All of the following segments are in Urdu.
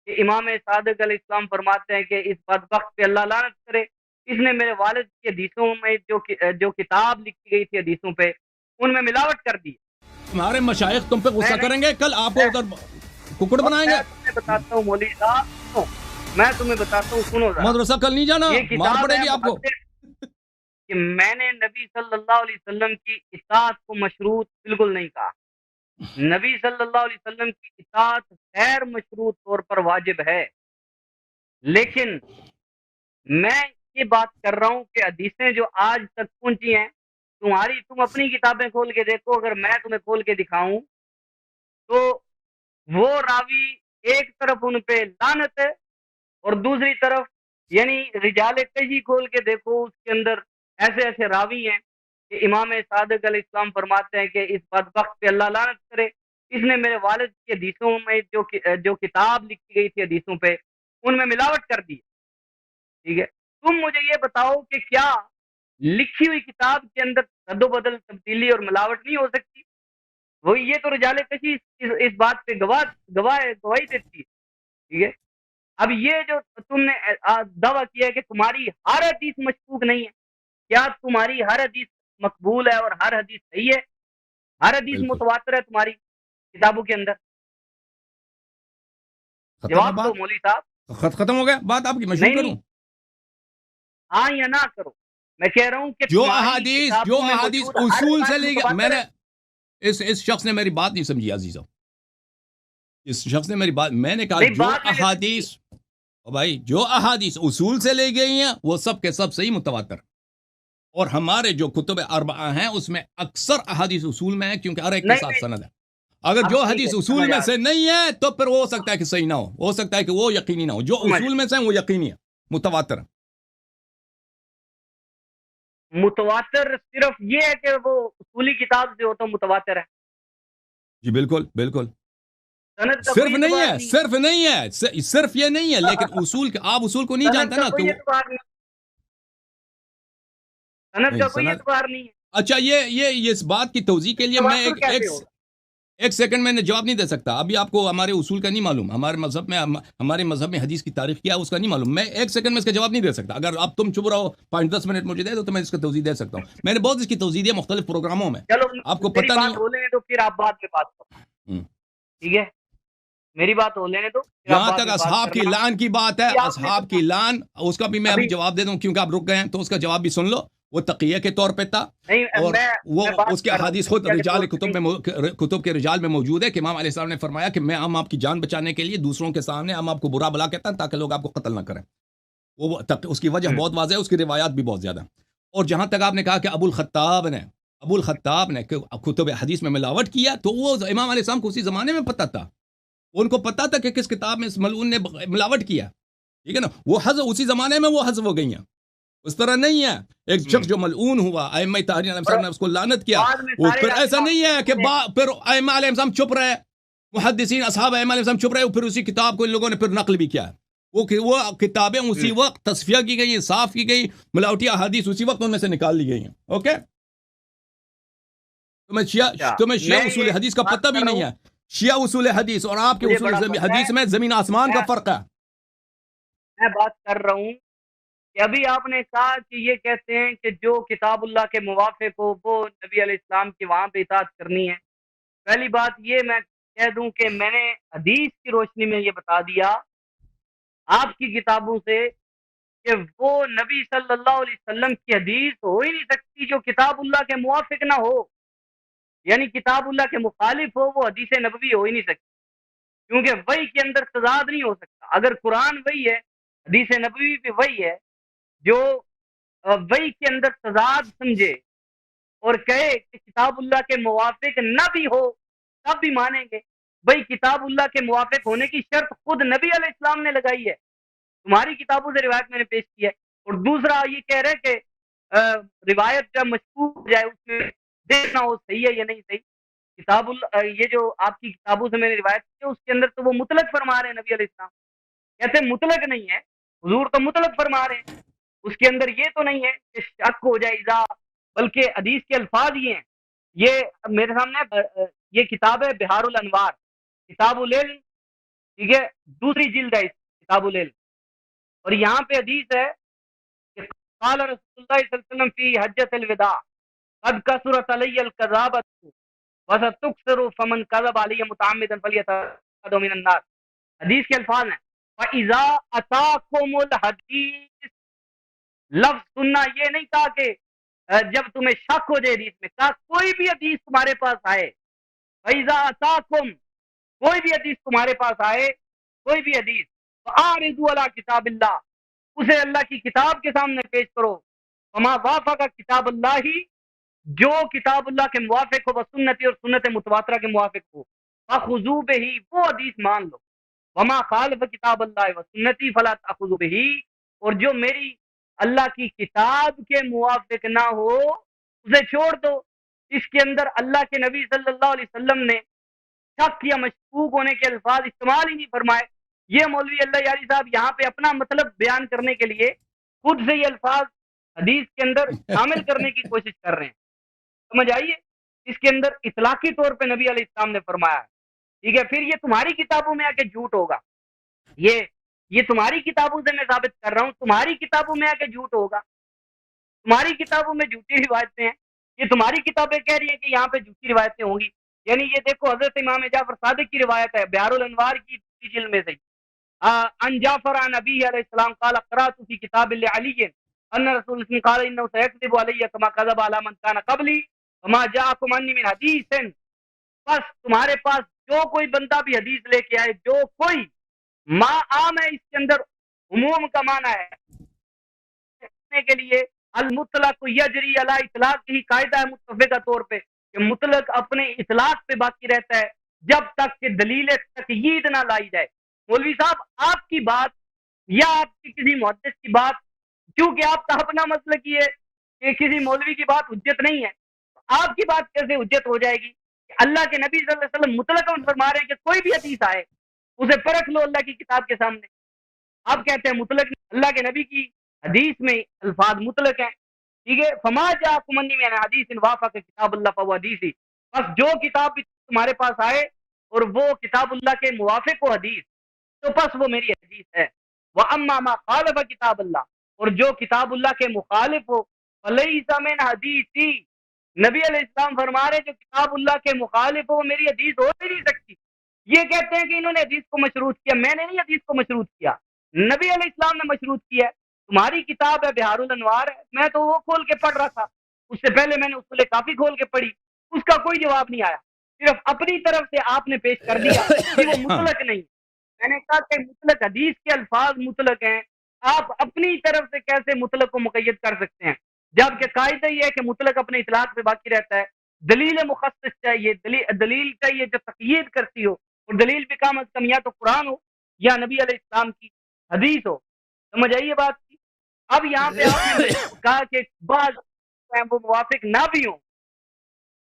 کہ امام صادق علیہ السلام فرماتے ہیں کہ اس بدبخت پہ اللہ لعنت کرے، اس نے میرے والد کی حدیثوں میں جو کتاب لکھی گئی تھی حدیثوں پہ، ان میں ملاوٹ کر دی۔ ہمارے مشائخ تم پہ میں غصہ نہیں کریں گے، کل آپ کو میں ادھر ککڑ اور بنائیں گے۔ میں تمہیں بتاتا ہوں مولوی صاحب، سنو، میں تمہیں بتاتا ہوں، سنو ذرا، مدرسہ کل نہیں جانا، یہ مار کتاب پڑے ہے گی آپ کو۔ محدث، کہ میں نے نبی صلی اللہ علیہ وسلم کی اطاعت کو مشروط بالکل نہیں کہا۔ نبی صلی اللہ علیہ وسلم کی اطاعت غیر مشروط طور پر واجب ہے، لیکن میں یہ بات کر رہا ہوں کہ حدیثیں جو آج تک پہنچی ہیں، تم اپنی کتابیں کھول کے دیکھو، اگر میں تمہیں کھول کے دکھاؤں تو وہ راوی ایک طرف ان پہ لعنت ہے، اور دوسری طرف یعنی رجال کشی کھول کے دیکھو، اس کے اندر ایسے ایسے راوی ہیں کہ امام صادق علیہ السلام فرماتے ہیں کہ اس بدبخت پہ اللہ لعنت کرے، اس نے میرے والد کی حدیثوں میں جو کتاب لکھی گئی تھی حدیثوں پہ، ان میں ملاوٹ کر دی۔ ٹھیک ہے، تم مجھے یہ بتاؤ کہ کیا لکھی ہوئی کتاب کے اندر رد و بدل، تبدیلی اور ملاوٹ نہیں ہو سکتی؟ وہی یہ تو رجال کشی اس بات پہ گواہی دیتی ہے۔ ٹھیک ہے، اب یہ جو تم نے دعویٰ کیا ہے کہ تمہاری ہر حدیث مشکوک نہیں ہے، کیا تمہاری ہر حدیث مقبول ہے اور ہر حدیث صحیح ہے؟ ہر حدیث بالکل متواتر ہے تمہاری کتابوں کے اندر؟ ختم ہے جواب دو بات، مولوی صاحب۔ خط ختم ہو گیا بات آپ کی، میں شروع نہیں کروں؟ نہیں، ہاں یا نہ کرو، میں کہہ رہا ہوں کہ تمہاری جو کتابوں میں احادیث موجود ہر اصول سے روایت لے گیا، میں متواتر نے ہے۔ اس شخص نے میری بات نہیں سمجھی عزیزہ، اس شخص نے میری بات، میں نے کہا نہیں، جو بعد میں نے سمجھی۔ احادیث، او بھائی جو احادیث اصول سے لے گئی ہیں وہ سب کے سب صحیح متواتر، اور ہمارے جو کتب اربعہ ہیں اس میں اکثر احادیث اصول میں ہے، کیونکہ ہر ایک کے نہیں ساتھ نہیں، سند ہے۔ اگر اب جو ٹھیک ہے، حدیث اصول سمجھ میں آ سے گئی، نہیں ہے تو پھر وہ ہو سکتا ہے کہ صحیح نہ ہو سکتا ہے کہ وہ یقینی نہ ہو، جو سمجھ اصول میں سے ہیں وہ یقینی ہے، متواتر ہے۔ متواتر صرف یہ ہے کہ وہ اصولی کتاب سے ہو تو متواتر ہے، جی بالکل بالکل، سند کا صرف کوئی نہیں اعتبار ہے، نہیں صرف نہیں ہے، صرف یہ نہیں ہے، لیکن ہے، اصول کے آپ اصول کو نہیں سند جانتے کا نا کہ کوئی وہ اعتبار نہیں، سند نہیں کا کوئی سند۔ اعتبار نہیں ہے، اچھا یہ اس بات کی توضیح کے لیے میں تواتر کیسے ہوگا؟ ایک سیکنڈ میں نے جواب نہیں دے سکتا، ابھی آپ کو ہمارے اصول کا نہیں معلوم، ہمارے مذہب میں حدیث کی تاریخ کیا ہے اس کا نہیں معلوم، میں ایک سیکنڈ میں اس کا جواب نہیں دے سکتا، اگر آپ تم چپ رہو 5-10 منٹ مجھے دے دو تو میں اس کا توضیح دے سکتا ہوں، میں نے بہت اس کی توضیح دی ہے مختلف پروگراموں میں، چلو آپ کو میری پتہ نہیں بات ہو لینے دو، پھر آپ بعد میں بات کرو، ہے۔ ٹھیک ہے، میری بات ہو لینے دو، پھر آپ جہاں بعد تک میں بات اصحاب کی کرنا۔ لان کی بات ہے، ابھی آپ نے اصحاب کی لان اس کا بھی میں ابھی ابھی جواب دے دوں کیونکہ آپ رک گئے ہیں، تو اس کا جواب بھی سن لو، وہ تقیہ کے طور پہ تھا، نہیں، اور وہ میں بات اس کے کر رہا ہوں احادیث خود تقیہ کے طور رجال پہ نہیں۔ کتب کے رجال میں موجود ہے کہ امام علیہ السلام نے فرمایا کہ میں ہم آپ کی جان بچانے کے لیے دوسروں کے سامنے ہم آپ کو برا بلا کہتا ہیں تاکہ لوگ آپ کو قتل نہ کریں، اس کی وجہ بہت واضح ہے، اس کی روایات بھی بہت زیادہ ہیں۔ اور جہاں تک آپ نے کہا کہ ابو الخطاب نے کتب حدیث میں ملاوٹ کیا، تو وہ امام علیہ السلام کو اسی زمانے میں پتہ تھا، ان کو پتا تھا کہ کس کتاب میں اس ملعون نے ملاوٹ کیا، ٹھیک ہے نا، وہ حذف اسی زمانے میں وہ حذف ہو گئی ہیں، اس طرح نہیں ہے ایک شخص جو ملعون ہوا، ائمہ طاہرین علیہ اور السلام نے اس کو لعنت کیا، بعد میں وہ سارے پھر ایسا نہیں ہے کہ نے پھر ائمہ علیہ السلام چپ رہے، محدثین اصحاب ائمہ علیہ السلام چپ رہے، پھر اسی کتاب کو ان لوگوں نے پھر نقل بھی کیا، وہ کتابیں اسی وقت تصفیہ کی گئی ہیں، صاف کی گئی، ملاوٹی احادیث اسی وقت ان میں سے نکال لی گئی ہیں۔ اوکے، تمہیں شیعہ میں اصول یہ حدیث کا بات پتہ بھی کر رہا نہیں ہوں، ہے، شیعہ اصول حدیث اور آپ کے مجھے اصول بڑا پتہ ہے، حدیث میں زمین آسمان کا میں فرق ہے۔ میں بات کر رہا ہوں کہ ابھی آپ نے کہا کہ یہ کہتے ہیں کہ جو کتاب اللہ کے موافق ہو وہ نبی علیہ السلام کی وہاں پہ اطاعت کرنی ہے۔ پہلی بات یہ میں کہہ دوں کہ میں نے حدیث کی روشنی میں یہ بتا دیا آپ کی کتابوں سے کہ وہ نبی صلی اللہ علیہ وسلم کی حدیث ہو ہی نہیں سکتی جو کتاب اللہ کے موافق نہ ہو، یعنی کتاب اللہ کے مخالف ہو، وہ حدیث نبوی ہو ہی نہیں سکتی، کیونکہ وحی کے اندر تضاد نہیں ہو سکتا۔ اگر قرآن وحی ہے، حدیث نبوی بھی وحی ہے، جو وحی کے اندر تضاد سمجھے اور کہے کہ کتاب اللہ کے موافق نہ بھی ہو تب بھی مانیں گے، بھائی کتاب اللہ کے موافق ہونے کی شرط خود نبی علیہ السلام نے لگائی ہے، تمہاری کتابوں سے روایت میں نے پیش کی ہے۔ اور دوسرا یہ کہہ رہے کہ روایت جب مشکوک ہو جائے اس میں دیکھنا ہو صحیح ہے یا نہیں صحیح، کتاب یہ جو آپ کی کتابوں سے میں نے روایت کی ہے اس کے اندر تو وہ مطلق فرما رہے ہیں، نبی علیہ السلام کہتے ہیں مطلق نہیں ہے، حضور تو مطلق فرما رہے ہیں، اس کے اندر یہ تو نہیں ہے کہ شک ہو جائے اذا، بلکہ حدیث کے الفاظ یہ ہیں، یہ میرے سامنے یہ کتاب ہے بہار الانوار، کتاب العلم ٹھیک ہے، دوسری جلد ہے اس کتاب العلم، اور یہاں پہ حدیث ہے کہ قال رسول اللہ صلی اللہ علیہ وسلم فی حجۃ الوداع قد کثرت علی الکذابۃ وستکثر فمن کذب علی متعمدا فلیتعد من النار. حدیث کے الفاظ ہیں فَإِذَا أَتَاكُمُ الْحَدِيث، لفظ سننا یہ نہیں کہا کہ جب تمہیں شک ہو جائے حدیث میں، کہا کوئی بھی حدیث تمہارے پاس آئے، فَإِذَا أَتَاكُمْ، کوئی بھی حدیث تمہارے پاس آئے، کوئی بھی حدیث، فَأَعْرِضُوا عَلَى كِتَابِ اللَّهِ، اسے اللہ کی کتاب کے سامنے پیش کرو، وَمَا وَافَقَ كِتَابَ اللَّهِ، جو کتاب اللہ کے موافق ہو، وہ سنتی اور سنت متواترہ کے موافق ہو، فَخُذُوا بِهِ، وہ حدیث مان لو، وما خالف کتاب اللہ و سنتی فلا تأخذوا بہ، اور جو میری اللہ کی کتاب کے موافق نہ ہو اسے چھوڑ دو. اس کے اندر اللہ کے نبی صلی اللہ علیہ وسلم نے شک یا مشکوک ہونے کے الفاظ استعمال ہی نہیں فرمائے. یہ مولوی اللہ یاری صاحب یہاں پہ اپنا مطلب بیان کرنے کے لیے خود سے یہ الفاظ حدیث کے اندر شامل کرنے کی کوشش کر رہے ہیں. سمجھ آئیے، اس کے اندر اطلاقی طور پہ نبی علیہ السلام نے فرمایا ہے. ٹھیک ہے، پھر یہ تمہاری کتابوں میں آ کے جھوٹ ہوگا، یہ تمہاری کتابوں سے میں ثابت کر رہا ہوں، تمہاری کتابوں میں آ کے جھوٹ ہوگا، تمہاری کتابوں میں جھوٹی روایتیں ہیں، یہ تمہاری کتابیں کہہ رہی ہیں کہ یہاں پہ جھوٹی روایتیں ہوں گی. یعنی یہ دیکھو حضرت امام جعفر صادق کی روایت ہے بہار الانوار کی دوسری جلد میں سے، ان جعفر عن نبی علیہ السلام قال قرات فی کتاب علی ان رسول اللہ قال انه سيكذب علي كما كذب على من كان قبلي وما جاءكم عني من حديث. بس تمہارے پاس جو کوئی بندہ بھی حدیث لے کے آئے، جو کوئی ما عام ہے، اس کے اندر عموم کا معنی ہے کے لیے المطلق یجری علی اطلاق ہی قاعدہ ہے متفقہ طور پہ کہ مطلق اپنے اطلاق پہ باقی رہتا ہے جب تک کہ دلیل تقیید نہ لائی جائے. مولوی صاحب آپ کی بات یا آپ کی کسی محدث کی بات، کیونکہ آپ کا اپنا مسلک یہ ہے کہ کسی مولوی کی بات حجت نہیں ہے، آپ کی بات کیسے حجت ہو جائے گی کہ اللہ کے نبی صلی اللہ علیہ وسلم مطلق فرما رہے ہیں کہ کوئی بھی حدیث آئے اسے پرکھ لو اللہ کی کتاب کے سامنے. آپ کہتے ہیں مطلق نہیں، اللہ کے نبی کی حدیث میں الفاظ مطلق ہیں. ٹھیک ہے، فما جاءکم انی من حدیث وافق کتاب اللہ فهو حدیثی، بس جو کتاب بھی تمہارے پاس آئے اور وہ کتاب اللہ کے موافق ہو حدیث، تو بس وہ میری حدیث ہے. واما ما خالف کتاب اللہ، اور جو کتاب اللہ کے مخالف ہو فلیس من حدیثی، نبی علیہ السلام فرما رہے جو کتاب اللہ کے مخالف ہو وہ میری حدیث ہو ہی نہیں سکتی. یہ کہتے ہیں کہ انہوں نے حدیث کو مشروط کیا، میں نے نہیں حدیث کو مشروط کیا، نبی علیہ السلام نے مشروط کیا ہے. تمہاری کتاب ہے بہار الانوار ہے، میں تو وہ کھول کے پڑھ رہا تھا، اس سے پہلے میں نے اصول کافی کھول کے پڑھی، اس کا کوئی جواب نہیں آیا، صرف اپنی طرف سے آپ نے پیش کر دیا کہ وہ مطلق نہیں. میں نے کہا کہ مطلق حدیث کے الفاظ مطلق ہیں، آپ اپنی طرف سے کیسے مطلق کو مقید کر سکتے ہیں، جبکہ قاعدہ یہ ہے کہ مطلق اپنے اطلاق پہ باقی رہتا ہے. دلیل مخصص چاہیے، دلیل چاہیے جو تقیید کرتی ہو، اور دلیل بھی کم از کم یا تو قرآن ہو یا نبی علیہ السلام کی حدیث ہو. سمجھ آئیے بات کی. اب یہاں پہ آپ نے کہا کہ بعض وہ موافق نہ بھی ہوں،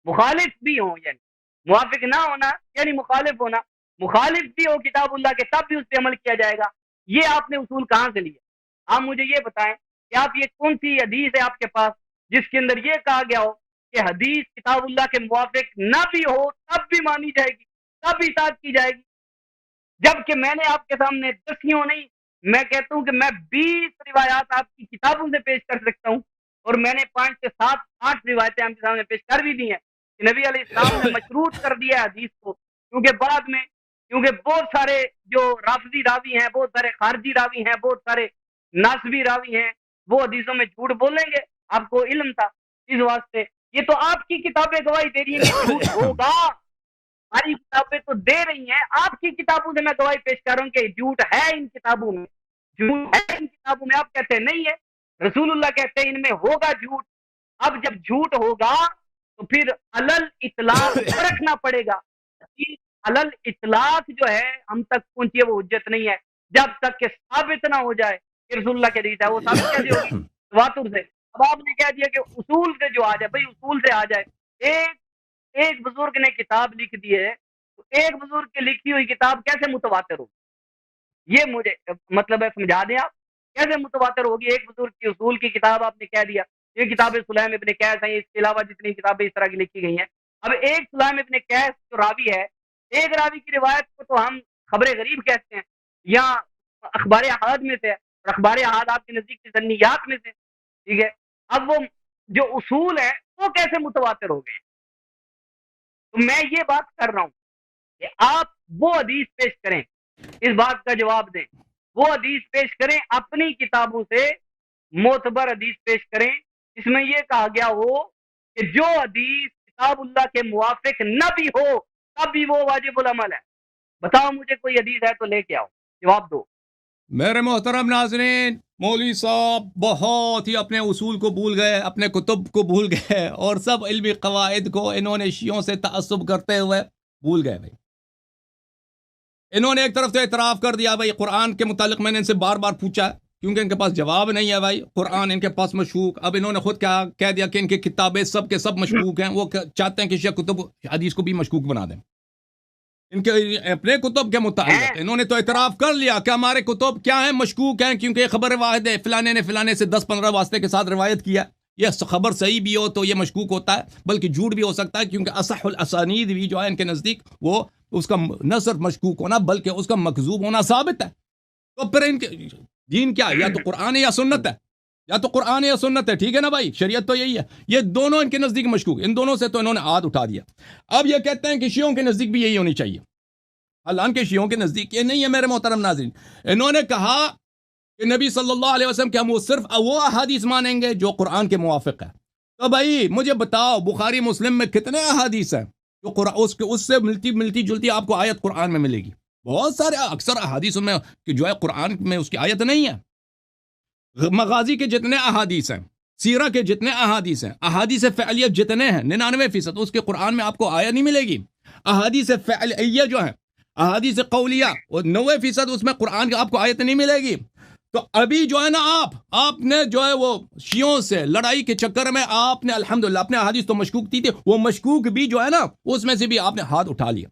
مخالف بھی ہوں، یعنی موافق نہ ہونا یعنی مخالف ہونا، مخالف بھی ہو کتاب اللہ کے تب بھی اس پہ عمل کیا جائے گا. یہ آپ نے اصول کہاں سے لیا؟ آپ مجھے یہ بتائیں کہ آپ یہ کون سی حدیث ہے آپ کے پاس جس کے اندر یہ کہا گیا ہو کہ حدیث کتاب اللہ کے موافق نہ بھی ہو تب بھی مانی جائے گی، تب اطاعت کی جائے گی. جبکہ میں نے آپ کے سامنے دسیوں نہیں، میں کہتا ہوں کہ میں 20 روایات آپ کی کتابوں سے پیش کر سکتا ہوں، اور میں نے 5 سے 7 8 روایتیں آپ کے سامنے پیش کر بھی دی ہیں کہ نبی علیہ السلام نے مشروط کر دیا ہے حدیث کو. کیونکہ بہت سارے جو رافضی راوی ہیں، بہت سارے خارجی راوی ہیں، بہت سارے ناسبی راوی ہیں، وہ حدیثوں میں جھوٹ بولیں گے. آپ کو علم تھا اس واسطے. یہ تو آپ کی کتابیں گواہی دے رہی ہیں کہ جھوٹ ہوگا، ہماری کتابیں تو دے رہی ہیں، آپ کی کتابوں سے میں گواہی پیش کر رہا ہوں کہ جھوٹ ہے ان کتابوں میں، جھوٹ ہے ان کتابوں میں. آپ کہتے ہیں نہیں ہے، رسول اللہ کہتے ہیں ان میں ہوگا جھوٹ. اب جب جھوٹ ہوگا تو پھر علل اطلاق رکھنا پڑے گا. علل اطلاق جو ہے ہم تک پہنچی ہے وہ حجت نہیں ہے جب تک کہ ثابت نہ ہو جائے کہ رسول اللہ کے حدیث ہے. وہ ثابت کیسے ہوگی؟ تواتر سے. اب آپ نے کہہ دیا کہ اصول سے جو آ جائے، بھائی اصول سے آ جائے. ایک بزرگ نے کتاب لکھ دی ہے، تو ایک بزرگ کی لکھی ہوئی کتاب کیسے متواتر ہوگی؟ یہ مجھے مطلب ہے سمجھا دیں آپ کیسے متواتر ہوگی. ایک بزرگ کی اصول کی کتاب آپ نے کہہ دیا، یہ کتاب سلیم ابن قیس ہیں، اس کے علاوہ جتنی کتابیں اس طرح کی لکھی گئی ہیں. اب ایک سلیم ابن قیس جو راوی ہے، ایک راوی کی روایت کو تو ہم خبر غریب کہتے ہیں، یا اخبار احاد میں سے ہے، اور اخبار احاد آپ کے نزدیک سے سنیات میں سے، ٹھیک ہے؟ اب وہ جو اصول ہیں وہ کیسے متواتر ہو گئے؟ تو میں یہ بات کر رہا ہوں کہ آپ وہ حدیث پیش کریں، اس بات کا جواب دیں، وہ حدیث پیش کریں اپنی کتابوں سے، معتبر حدیث پیش کریں اس میں یہ کہا گیا ہو کہ جو حدیث کتاب اللہ کے موافق نہ بھی ہو تب بھی وہ واجب العمل ہے۔ بتاؤ مجھے کوئی حدیث ہے تو لے کے آؤ، جواب دو۔ میرے محترم ناظرین، مولوی صاحب بہت ہی اپنے اصول کو بھول گئے، اپنے کتب کو بھول گئے، اور سب علمی قواعد کو انہوں نے شیعوں سے تعصب کرتے ہوئے بھول گئے۔ بھائی انہوں نے ایک طرف سے اعتراف کر دیا، بھائی قرآن کے متعلق میں نے ان سے بار بار پوچھا کیونکہ ان کے پاس جواب نہیں ہے۔ بھائی قرآن ان کے پاس مشکوک، اب انہوں نے خود کیا کہہ دیا کہ ان کی کتابیں سب کے سب مشکوک ہیں، وہ چاہتے ہیں کہ شیعہ کتب حدیث کو بھی مشکوک بنا دیں۔ ان کے اپنے کتب کے متعلق انہوں نے تو اعتراف کر لیا کہ ہمارے کتب کیا ہیں، مشکوک ہیں، کیونکہ یہ خبر واحد ہے، فلانے نے فلانے سے 10-15 واسطے کے ساتھ روایت کیا، یہ خبر صحیح بھی ہو تو یہ مشکوک ہوتا ہے، بلکہ جھوٹ بھی ہو سکتا ہے، کیونکہ اصح الاسانید بھی جو ہے ان کے نزدیک وہ اس کا نہ صرف مشکوک ہونا بلکہ اس کا مکذوب ہونا ثابت ہے۔ تو پھر ان کے دین کیا ہے؟ یا تو قرآن ہے یا سنت ہے، یا تو قرآن ہے یا سنت ہے، ٹھیک ہے نا بھائی؟ شریعت تو یہی ہے۔ یہ دونوں ان کے نزدیک مشکوک، ان دونوں سے تو انہوں نے ہاتھ اٹھا دیا۔ اب یہ کہتے ہیں کہ شیعوں کے نزدیک بھی یہی ہونی چاہیے، حالانکہ شیعوں کے نزدیک یہ نہیں ہے میرے محترم ناظرین۔ انہوں نے کہا کہ نبی صلی اللہ علیہ وسلم کہ ہم وہ صرف وہ احادیث مانیں گے جو قرآن کے موافق ہے۔ تو بھائی مجھے بتاؤ بخاری مسلم میں کتنے احادیث ہیں جو اس سے ملتی جلتی آپ کو آیت قرآن میں ملے گی؟ بہت سارے، اکثر احادیث میں کہ جو ہے قرآن میں اس کی آیت نہیں ہے۔ مغازی کے جتنے احادیث ہیں، سیرہ کے جتنے احادیث ہیں، احادیث فعلیہ جتنے ہیں 99% اس کے قرآن میں آپ کو آیت نہیں ملے گی۔ احادیث فعلیہ جو ہیں، احادیث قولیہ، اور 90% اس میں قرآن کی آپ کو آیت نہیں ملے گی۔ تو ابھی جو ہے نا آپ نے جو ہے وہ شیعوں سے لڑائی کے چکر میں آپ نے الحمدللہ اپنے احادیث تو مشکوک تھی، وہ مشکوک بھی جو ہے نا اس میں سے بھی آپ نے ہاتھ اٹھا لیا۔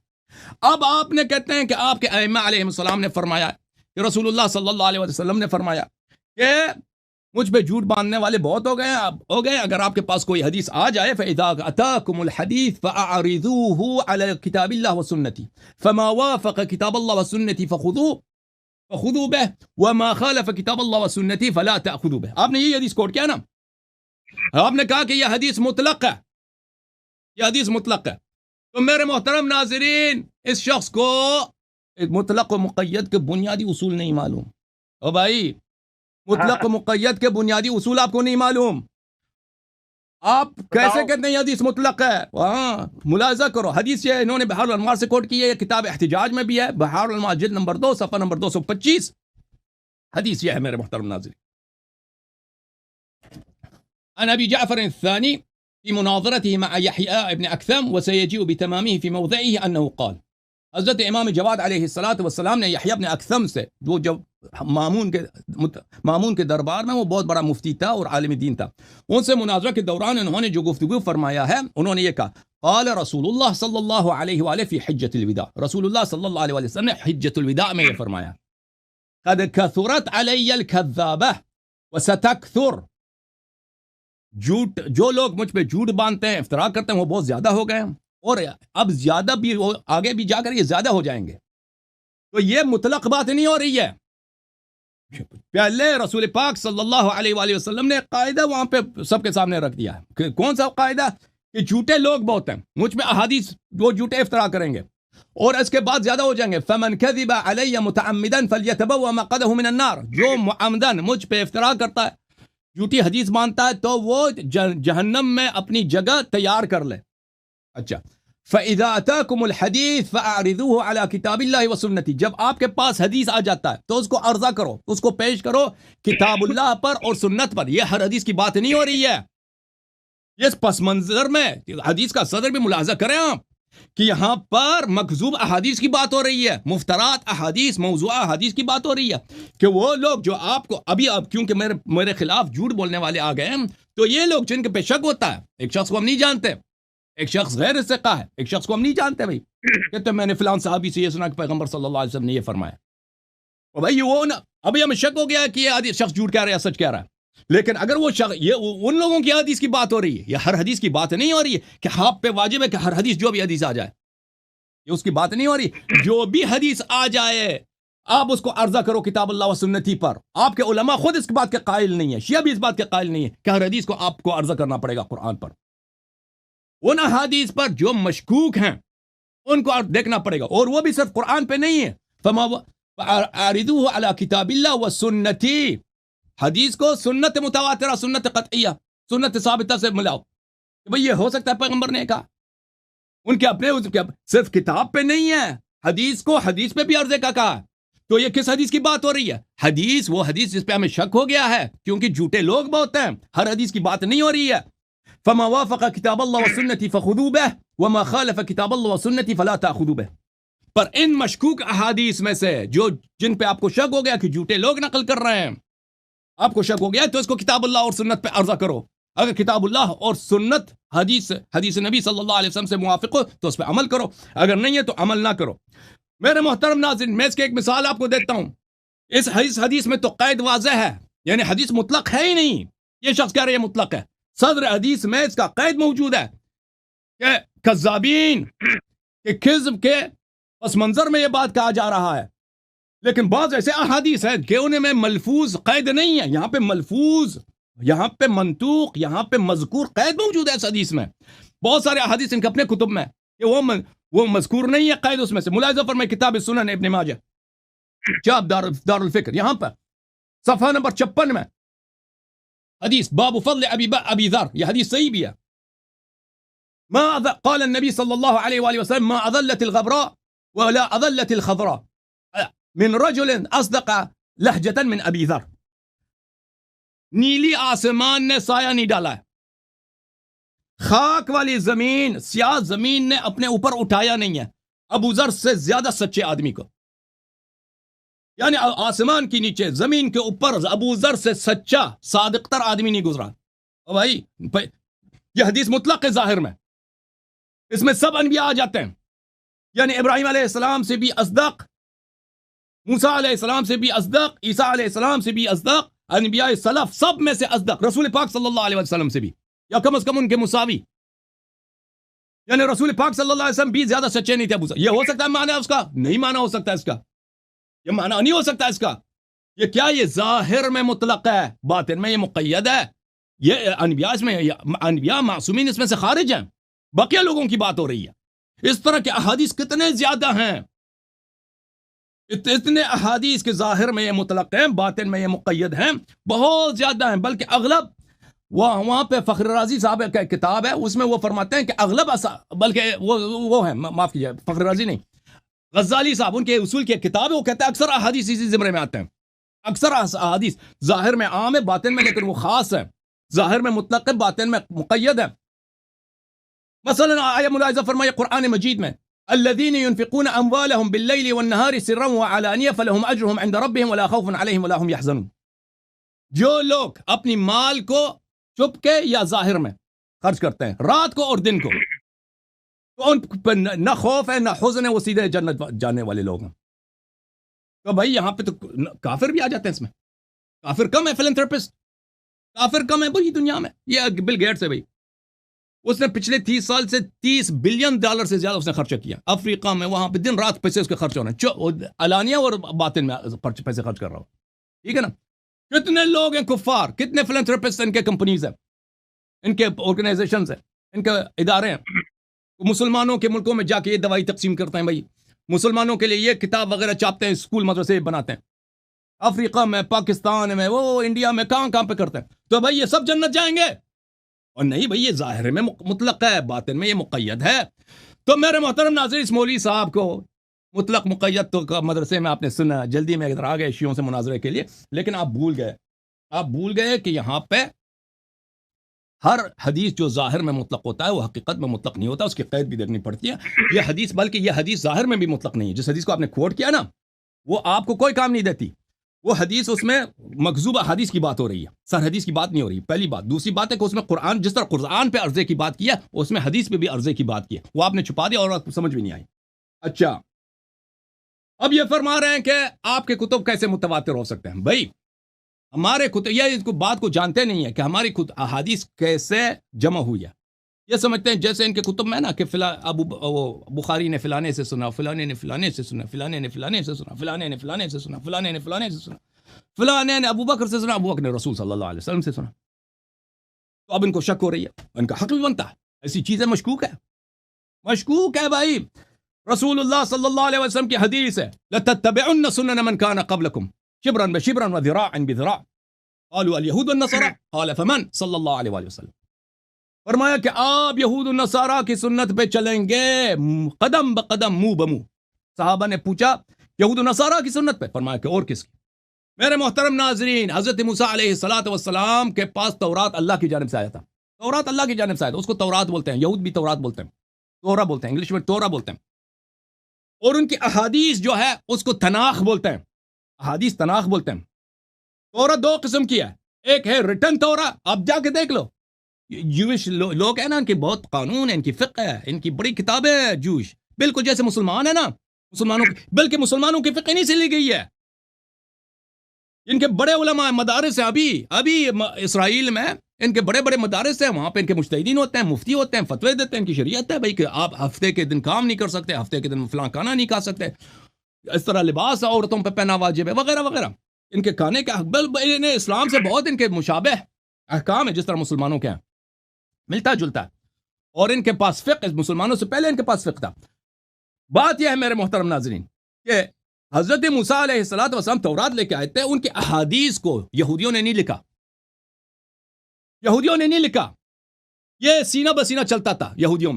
اب آپ نے کہتے ہیں کہ آپ کے ائمہ علیہ السلام نے فرمایا کہ رسول اللہ صلی اللہ علیہ وسلم نے فرمایا کہ مجھ پہ جھوٹ باندھنے والے بہت ہو گئے، اگر آپ کے پاس کوئی حدیث آ جائے فَإِذَا أَتَاكُمُ الْحَدِيث فَأَعْرِضُوهُ عَلَى كِتَابِ اللَّهِ وَسُنَّتِهِ فَمَا وَافَقَ كِتَابَ اللَّهِ وَسُنَّتِهِ فَخُذُوا بِهِ وَمَا خَالَفَ كِتَابَ اللَّهِ وَسُنَّتِهِ فَلَا تَأْخُذُوا بِهِ۔ آپ نے یہ حدیث کوٹ کیا نا، آپ نے کہا کہ یہ حدیث مطلق ہے، یہ حدیث مطلق ہے۔ تو میرے محترم ناظرین، اس شخص کو مطلق و مقید کے بنیادی اصول نہیں معلوم۔ او بھائی مطلق و مقید کے بنیادی اصول آپ کو نہیں معلوم، آپ کیسے کہتے ہیں یہ حدیث مطلق ہے؟ ہاں ملاحظہ کرو، حدیث یہ انہوں نے بحار الانوار سے کوٹ کی ہے، یہ کتاب احتجاج میں بھی ہے، بحار الانوار جلد نمبر 2 صفحہ نمبر 225، حدیث یہ ہے میرے محترم ناظرین۔ عن ابي جعفر الثاني في مناظرته مع يحيى بن اكثم وسيجيء بتمامه في موضعه انه قال، حضرت امام جواد علیہ الصلوۃ والسلام نے یحییٰ بن اکثم سے، جو جب مامون کے دربار میں وہ بہت بڑا مفتی تھا اور عالم دین تھا، ان سے مناظرہ کے دوران انہوں نے جو گفتگو فرمایا ہے، انہوں نے یہ کہا قال رسول اللہ صلی اللہ علیہ وآلہ فی حجۃ الوداع، رسول اللہ صلی اللہ علیہ وسلم نے حجۃ الوداع میں یہ فرمایا قد کثرت علی الکذابہ وستکثر، جھوٹ جو لوگ مجھ پہ جھوٹ باندھتے ہیں، افتراء کرتے ہیں، وہ بہت زیادہ ہو گئے ہیں، اور اب زیادہ بھی آگے بھی جا کر یہ زیادہ ہو جائیں گے۔ تو یہ مطلق بات نہیں ہو رہی ہے، پہلے رسول پاک صلی اللہ علیہ وآلہ وسلم نے قاعدہ وہاں پہ سب کے سامنے رکھ دیا ہے۔ کون سا قاعدہ؟ کہ جھوٹے لوگ بہت ہیں، مجھ پہ احادیث وہ جھوٹے افتراء کریں گے اور اس کے بعد زیادہ ہو جائیں گے۔ فمن کذب علی متعمدا فلیتبوأ مقعدہ من النار، جو معمدن مجھ پہ افتراء کرتا ہے، جھوٹی حدیث مانتا ہے، تو وہ جہنم میں اپنی جگہ تیار کر لے۔ اچھا، فَإِذَا أَتَاكُمُ الْحَدِيث فَأَعْرِضُوهُ عَلَى كِتَابِ اللَّهِ وَسُنَّتِهِ، جب آپ کے پاس حدیث آ جاتا ہے تو اس کو عرضہ کرو، اس کو پیش کرو کتاب اللہ پر اور سنت پر۔ یہ ہر حدیث کی بات نہیں ہو رہی ہے، یہ پس منظر میں حدیث کا صدر بھی ملاحظہ کریں آپ کہ یہاں پر مکذوب احادیث کی بات ہو رہی ہے، مفترات احادیث، موضوع احادیث کی بات ہو رہی ہے، کہ وہ لوگ جو آپ کو ابھی کیونکہ میرے خلاف جھوٹ بولنے والے آ گئے ہیں، تو یہ لوگ جن کے پہ شک ہوتا ہے، ایک شخص کو ہم نہیں جانتے، ایک شخص غیر ثقہ ہے، ایک شخص کو ہم نہیں جانتے، بھائی کہتے میں نے فلان صحابی سے یہ سنا کہ پیغمبر صلی اللہ علیہ وسلم نے یہ فرمایا، اور بھائی وہ ابھی ہمیں شک ہو گیا کہ یہ شخص جھوٹ کہہ رہا ہے یا سچ کہہ رہا ہے، لیکن اگر وہ شخص، یہ ان لوگوں کی حدیث کی بات ہو رہی ہے، یہ ہر حدیث کی بات نہیں ہو رہی ہے کہ آپ پہ واجب ہے کہ ہر حدیث جو بھی حدیث آ جائے۔ یہ اس کی بات نہیں ہو رہی. جو بھی حدیث آ جائے آپ اس کو عرضہ کرو کتاب اللہ و سنتی پر. آپ کے علماء خود اس بات کے قائل نہیں ہیں, شیعہ بھی اس بات کے قائل نہیں ہے کہ ہر حدیث کو آپ کو عرضہ کرنا پڑے گا قرآن پر. ان احادیث پر جو مشکوک ہیں ان کو دیکھنا پڑے گا, اور وہ بھی صرف قرآن پہ نہیں ہے. فَأَعْرِضُوهُ عَلَى كِتَابِ اللَّهِ وَالسُنَّةِ, حدیث کو سنت متواترہ, سنت قطعیہ, سنت ثابتہ سے ملاؤ. بھئی یہ ہو سکتا ہے پیغمبر نے کہا. ان کے اپنے صرف کتاب پہ نہیں ہے, حدیث کو حدیث پہ بھی عرضے کا کہا. تو یہ کس حدیث کی بات ہو رہی ہے؟ حدیث وہ حدیث جس پہ ہمیں شک ہو گیا ہے, کیونکہ جھوٹے لوگ بہت ہیں. ہر حدیث کی بات نہیں ہو رہی ہے. فما وافق کتاب اللہ و سنتی فخذوا بہ وما خالف کتاب اللہ و سنتی فلا تاخذوا بہ. پر ان مشکوک احادیث میں سے جن پہ آپ کو شک ہو گیا کہ جھوٹے لوگ نقل کر رہے ہیں, آپ کو شک ہو گیا تو اس کو کتاب اللہ اور سنت پہ عرضہ کرو. اگر کتاب اللہ اور سنت حدیث نبی صلی اللہ علیہ وسلم سے موافق ہو تو اس پہ عمل کرو, اگر نہیں ہے تو عمل نہ کرو. میرے محترم ناظرین, میں اس کی ایک مثال آپ کو دیتا ہوں. اس حدیث میں تو قید واضح ہے, یعنی حدیث مطلق ہے ہی نہیں. یہ شخص کہہ رہے ہیں مطلق ہے. صدر حدیث میں اس کا قید موجود ہے کہ کذابین کہ کذب کے پس منظر میں یہ بات کہا جا رہا ہے. لیکن بعض ایسے احادیث ہیں کہ انہیں میں ملفوظ قید نہیں ہے. یہاں پہ ملفوظ, یہاں پہ منطوق, یہاں پہ مذکور قید موجود ہے اس حدیث میں. بہت سارے احادیث ان کے اپنے کتب میں کہ وہ مذکور نہیں ہے قید اس میں سے. ملاحظہ فرمائے کتاب سنن ابن ماجہ چاپ دار الفکر, یہاں پر صفحہ نمبر 56 میں حدیث باب فضل ابی ذر, یہ حدیث صحیح بھی ہے. قال النبی صلی اللہ علیہ وآلہ وسلم ما اضلت الغبراء ولا اضلت الخضراء من رجل اصدق لہجتا من ابی ذر. نیلی آسمان نے سایہ نہیں ڈالا ہے, خاک والی زمین, سیاہ زمین نے اپنے اوپر اٹھایا نہیں ہے ابو ذر سے زیادہ سچے آدمی کو. یعنی آسمان کی نیچے زمین کے اوپر ابو ذر سے سچا صادق تر آدمی نہیں گزرا. بھائی یہ حدیث مطلق ہے ظاہر میں, اس میں سب انبیاء آ جاتے ہیں. یعنی ابراہیم علیہ السلام سے بھی اصدق, موسیٰ علیہ السلام سے بھی اصدق, عیسیٰ علیہ السلام سے بھی اصدق, انبیاء سلف سب میں سے اصدق, رسول پاک صلی اللہ علیہ وسلم سے بھی, یا کم از کم ان کے مساوی. یعنی رسول پاک صلی اللہ علیہ وسلم بھی زیادہ سچے نہیں تھے ابو ذر. یہ ہو سکتا ہے معنی اس کا؟ نہیں معنی ہو سکتا اس کا, یہ معنی نہیں ہو سکتا اس کا. یہ کیا, یہ ظاہر میں مطلق ہے, باطن میں یہ مقید ہے. یہ انبیاء معصومین اس میں سے خارج ہیں, بقیہ لوگوں کی بات ہو رہی ہے. اس طرح کے احادیث کتنے زیادہ ہیں, اتنے احادیث کے ظاہر میں یہ مطلق ہیں, باطن میں یہ مقید ہیں, بہت زیادہ ہیں. بلکہ اغلب وہاں پہ فخر رازی صاحب کا ایک کتاب ہے, اس میں وہ فرماتے ہیں کہ اغلب بلکہ وہ ہیں, معاف کیجیے, فخر رازی نہیں, غزالی صاحب, ان کے اصول کی ایک کتاب ہے, وہ کہتے ہیں اکثر احادیث اسی زمرے میں آتے ہیں. اکثر احادیث ظاہر میں عام ہے, باطن میں لیکن وہ خاص ہے. ظاہر میں مطلق ہے, باطن میں مقید ہے. مثلا آیہ ملاحظہ فرمائے قرآن مجید میں, الذين ينفقون اموالهم بالليل والنهار سرا وعلانية فلهم اجرهم عند ربهم ولا خوف عليهم ولا هم يحزنون. جو لوگ اپنی مال کو چھپ کے یا ظاہر میں خرچ کرتے ہیں, رات کو اور دن کو, تو ان پر نہ خوف ہے نہ حزن ہے, وہ سیدھے جنت جانے والے لوگ ہیں. تو بھائی یہاں پہ تو کافر بھی آ جاتے ہیں اس میں. کافر کم ہے فلنتھرپسٹ, کافر کم ہے بھائی دنیا میں. یہ بل گیٹس ہے بھائی, اس نے پچھلے 30 سال سے $30 بلین سے زیادہ اس نے خرچہ کیا افریقہ میں. وہاں پہ دن رات پیسے اس کے خرچ ہو رہے ہیں, علانیہ اور باطن میں پیسے خرچ کر رہا ہوں. ٹھیک ہے نا. کتنے لوگ ہیں کفار, کتنے فلنتھرپسٹ ان کے کمپنیز ہیں, ان کے آرگنائزیشنز ہیں, ان کے ادارے ہیں. مسلمانوں کے ملکوں میں جا کے یہ دوائی تقسیم کرتے ہیں بھائی, مسلمانوں کے لیے یہ کتاب وغیرہ چھاپتے ہیں, اسکول مدرسے بناتے ہیں. افریقہ میں, پاکستان میں, وہ انڈیا میں, کہاں پہ کرتے ہیں. تو بھائی یہ سب جنت جائیں گے؟ اور نہیں بھائی, یہ ظاہر میں مطلق ہے, باطن میں یہ مقید ہے. تو میرے محترم ناظرین, اس مولوی صاحب کو مطلق مقید تو مدرسے میں آپ نے سنا, جلدی میں ادھر آ گئے شیعوں سے مناظرے کے لیے, لیکن آپ بھول گئے کہ یہاں پہ ہر حدیث جو ظاہر میں مطلق ہوتا ہے وہ حقیقت میں مطلق نہیں ہوتا, اس کی قید بھی دیکھنی پڑتی ہے. یہ حدیث, بلکہ یہ حدیث ظاہر میں بھی مطلق نہیں ہے. جس حدیث کو آپ نے کوٹ کیا نا, وہ آپ کو کوئی کام نہیں دیتی. وہ حدیث, اس میں مکذوب حدیث کی بات ہو رہی ہے, سر حدیث کی بات نہیں ہو رہی, پہلی بات. دوسری بات ہے کہ اس میں قرآن, جس طرح قرآن پہ عرضے کی بات کیا, اس میں حدیث پہ بھی عرضے کی بات کی, وہ آپ نے چھپا دیا اور آپ کو سمجھ بھی نہیں آئی. اچھا, اب یہ فرما رہے ہیں کہ آپ کے کتب کیسے متواتر ہو سکتے ہیں. بھائی ہمارے کتب, یہ اس کو بات کو جانتے نہیں ہے کہ ہماری احادیث کیسے جمع ہوئی ہے. یہ سمجھتے ہیں جیسے ان کے کتب میں نا کہ بخاری نے فلانے سے سنا، فلانے نے فلانے سے سنا، فلانے نے فلانے سے سنا، فلانے نے فلانے سے سنا، فلانے نے فلانے سے سنا، فلانے نے ابو بکر سے سنا، ابو بکر نے رسول صلی اللہ علیہ وسلم سے سنا. تو اب ان کو شک ہو رہی ہے، ان کا حق بھی بنتا ہے، ایسی چیزیں مشکوک ہے، مشکوک ہے بھائی. رسول اللہ صلی اللہ علیہ وسلم کی حدیث ہے لَتَتَّبِعُنَّ سُنَنَ مَنْ كَانَ قَبْلَكُمْ شِبْرًا بِشِبْرًا وَذِرَاعًا بِذِرَاعٍ قالوا اليهود والنصارى قال فمن صلی اللہ علیہ وآلہ وسلم. فرمایا کہ آپ یہود النصارہ کی سنت پہ چلیں گے قدم بقدم منہ بمنہ. صحابہ نے پوچھا یہود النصارہ کی سنت پہ؟ فرمایا کہ اور کس کی؟ میرے محترم ناظرین، حضرت موسیٰ علیہ السلام کے پاس تورات اللہ کی جانب سے آیا تھا. تورات اللہ کی جانب سے آیا تھا، اس کو تورات بولتے ہیں، یہود بھی تورات بولتے ہیں، تورا بولتے ہیں، انگلش میں تورا بولتے ہیں. اور ان کی احادیث جو ہے اس کو تناخ بولتے ہیں، احادیث تناخ بولتے ہیں. تورا دو قسم کی ہے، ایک ہے ریٹن تورا، آپ جا کے دیکھ لو. جوش لوگ ہیں نا، ان کی بہت قانون ہے، ان کی فقہ ہے، ان کی بڑی کتابیں ہیں جوش، بالکل جیسے مسلمان ہیں نا، مسلمانوں کی، بلکہ مسلمانوں کی فقہ نہیں سے لی گئی ہے. ان کے بڑے علماء مدارس ہیں، ابھی اسرائیل میں ان کے بڑے بڑے مدارس ہیں، وہاں پہ ان کے مجتہدین ہوتے ہیں، مفتی ہوتے ہیں، فتوے دیتے ہیں، ان کی شریعت ہے بھائی کہ آپ ہفتے کے دن کام نہیں کر سکتے، ہفتے کے دن فلاں کھانا نہیں کھا سکتے، اس طرح لباس عورتوں پہ پہنا واجب ہے، وغیرہ وغیرہ. ان کے کھانے کا انہیں اسلام سے بہت ان کے مشابہ احکام ہے، جس طرح مسلمانوں کے ہیں، ملتا جلتا ہے. اور ان کے پاس فقہ مسلمانوں سے پہلے ان کے پاس فقہ تھا. بات یہ ہے میرے محترم ناظرین کہ حضرت موسیٰ علیہ السلام تورات لے کے آئے تھے، ان کے احادیث کو یہودیوں نے نہیں لکھا، یہودیوں نے نہیں لکھا، یہ سینہ بسینہ چلتا تھا. یہودیوں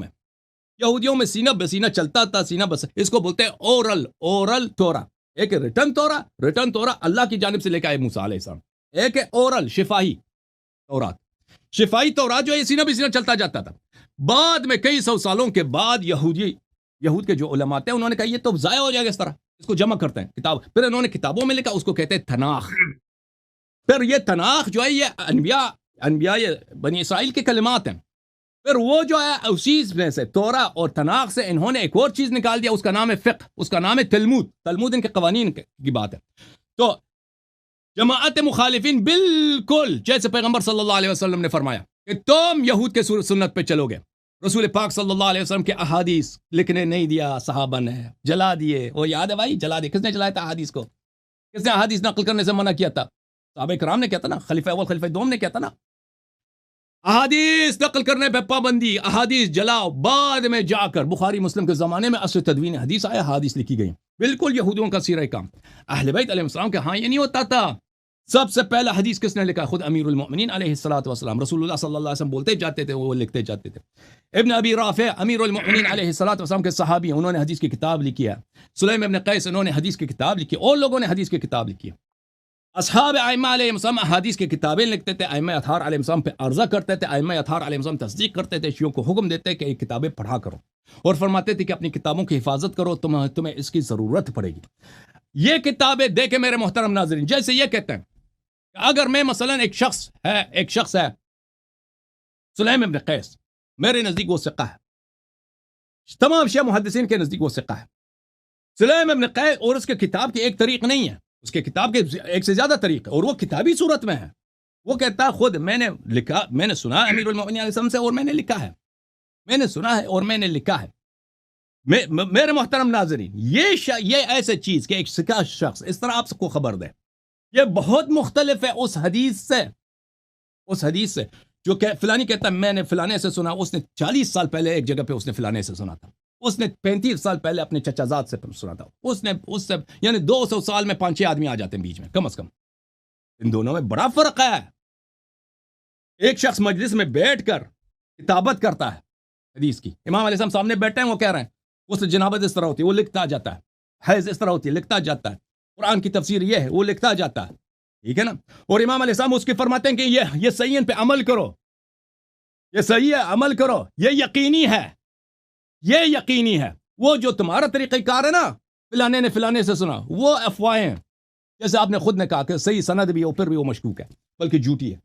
میں سینہ بسینہ چلتا تھا، سینہ بس، اس کو بولتے ہیں اورل تورا. ایک ریٹن تورا اللہ کی جانب سے لے کے آئے موسیٰ علیہ السلام، ایک ہے اورل شفاہی تورات. شفائی تورات جو ہے سینہ بسینہ چلتا جاتا تھا. بعد میں کئی سو سالوں کے بعد یہود کے جو علماء تھے انہوں نے کہا یہ تو ضائع ہو جائے گا، اس طرح اس کو جمع کرتے ہیں کتاب. پھر انہوں نے کتابوں میں لکھا، اس کو کہتے ہیں تناخ. پھر یہ تناخ جو ہے یہ انبیاء بنی اسرائیل کے کلمات ہیں. پھر وہ جو ہے اسی میں سے تورا اور تناخ سے انہوں نے ایک اور چیز نکال دیا، اس کا نام ہے فقہ، اس کا نام ہے تلمود ان کے قوانین کی بات ہے. تو جماعت مخالفین بالکل جیسے پیغمبر صلی اللہ علیہ وسلم نے فرمایا کہ تم یہود کے سنت پہ چلو گے. رسول پاک صلی اللہ علیہ وسلم کے احادیث لکھنے نہیں دیا، صحابہ نے جلا دیے. وہ یاد ہے بھائی، جلا دیے. کس نے جلایا تھا احادیث کو؟ کس نے احادیث نقل کرنے سے منع کیا تھا؟ صحابہ کرام نے کیا تھا نا، خلیفہ اول خلیفہ دوم نے کیا تھا نا، احادیث نقل کرنے پہ پابندی، احادیث جلاؤ. بعد میں جا کر بخاری مسلم کے زمانے میں اصل تدوین حدیث آیا، احادیث لکھی گئی. بالکل یہودیوں کا سیرہ کام. اہل بیت علیہ السلام کے ہاں یہ نہیں ہوتا تھا. سب سے پہلا حدیث کس نے لکھا؟ خود امیر المؤمنین علیہ السلام. رسول اللہ صلی اللہ علیہ وسلم بولتے جاتے تھے، وہ لکھتے جاتے تھے. ابن ابی رافع امیر المؤمنین علیہ السلام کے صحابی، انہوں نے حدیث کی کتاب لکھی ہے. سلیم ابن قیس انہوں نے حدیث کی کتاب لکھی، اور لوگوں نے حدیث کی کتاب لکھی ہے. اصحاب ائمہ علیہ السلام حدیث کی کتابیں لکھتے تھے، ائمہ اطہار علیہ السلام پہ عرضہ کرتے تھے، ائمہ اطہار علیہ السلام تصدیق کرتے تھے، شیعوں کو حکم دیتے کہ یہ کتابیں پڑھا کرو، اور فرماتے تھے کہ اپنی کتابوں کی حفاظت کرو، تمہیں اس کی ضرورت پڑے گی. یہ کتابیں دیکھیں میرے محترم ناظرین، جیسے یہ کہتے ہیں کہ اگر میں مثلا ایک شخص ہے سلیم ابن قیس، میرے نزدیک وہ ثقہ ہے، تمام شیعہ محدثین کے نزدیک وہ ثقہ ہے. سلیم ابن قیس، اور اس کے کتاب کی ایک طریق نہیں ہے، اس کے کتاب کے ایک سے زیادہ طریق ہے، اور وہ کتابی صورت میں ہے. وہ کہتا ہے خود میں نے لکھا، میں نے سنا امیر المؤمنین علیہ السلام سے، اور میں نے لکھا ہے، میں نے سنا ہے اور میں نے لکھا ہے. میرے محترم ناظرین، یہ ایسے چیز کہ ایک سکا شخص اس طرح آپ کو خبر دے، یہ بہت مختلف ہے اس حدیث سے جو کہ فلانی کہتا ہے میں نے فلانے سے سنا. اس نے 40 سال پہلے ایک جگہ پہ اس نے فلانے سے سنا تھا، اس نے 35 سال پہلے اپنے چچا زاد سے سنا تھا، اس سے یعنی 200 سال میں 5-6 آدمی آ جاتے ہیں بیچ میں کم از کم. ان دونوں میں بڑا فرق ہے. ایک شخص مجلس میں بیٹھ کر کتابت کرتا ہے حدیث کی، امام علیہ السلام سامنے بیٹھے ہیں، وہ کہہ رہے ہیں اس سے جنابت اس طرح ہوتی ہے، وہ لکھتا جاتا ہے، حیض اس طرح ہوتی ہے، لکھتا جاتا ہے، قرآن کی تفسیر یہ ہے، وہ لکھتا جاتا ہے. ٹھیک ہے نا؟ اور امام علیہ السلام اس کی فرماتے ہیں کہ یہ صحیح ہے، ان پہ عمل کرو، یہ صحیح ہے، عمل کرو، یہ یقینی ہے. وہ جو تمہارا طریقہ کار ہے نا، فلانے نے فلانے سے سنا، وہ افواہیں ہیں. جیسے آپ نے خود نے کہا کہ صحیح سند بھی ہو پھر بھی وہ مشکوک ہے، بلکہ جھوٹی ہے.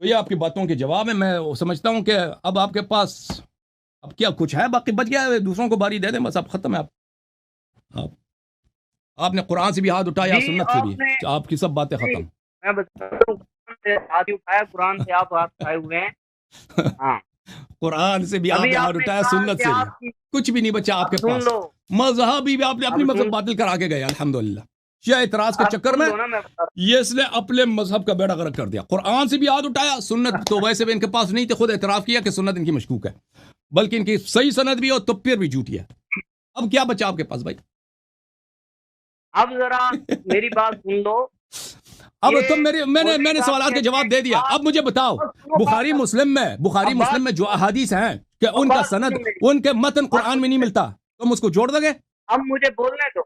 تو یہ آپ کی باتوں کے جواب ہے. میں سمجھتا ہوں کہ اب آپ کے پاس اب کیا کچھ ہے، باقی بچ گیا ہے، دوسروں کو باری دے دیں، بس اب ختم ہے. آپ نے قرآن سے بھی ہاتھ اٹھایا، سنت سے بھی، آپ کی سب باتیں ختم. میں بتا رہا ہوں، ہاتھ اٹھایا، قرآن سے آپ ہاتھ اٹھائے ہوئے ہیں. ہاں قرآن سے بھی ابھی آپ آپ نے نے اٹھایا، کہا سنت کہ سے بھی، آپ کی، کچھ بھی نہیں بچا آپ اب کے سن پاس. لو، مذہبی بھی آپ نے اپنی اب مذہب سن، باطل کرا کے گئے الحمدللہ. شیعہ اعتراض کے اب چکر سن میں لو نا، میں بتا رہا یہ اس نے اپنے مذہب کا بیڑا غرق کر دیا. قرآن سے بھی ہاتھ اٹھایا، سنت تو ویسے بھی ان کے پاس نہیں تھے، خود اعتراف کیا کہ سنت ان کی مشکوک ہے، بلکہ ان کی صحیح سند بھی ہو تو پھر بھی جھوٹی ہے. اب کیا بچا آپ کے پاس بھائی؟ ہوں۔ اب ذرا میری بات سن لو. اب یہ تم میں مولوی نے صاحب سوالات کے کہتے ہیں جواب دے کہ دیا. آپ، اب مجھے بتاؤ اب سنو بخاری بات، مسلم میں جو سنو، احادیث ہیں کہ اب ان کا بات سند، سنو میری، ان کے متن بات قرآن میں نہیں سنو، ملتا، تم اس کو جوڑ دو گے؟ اب مجھے بولنے دو،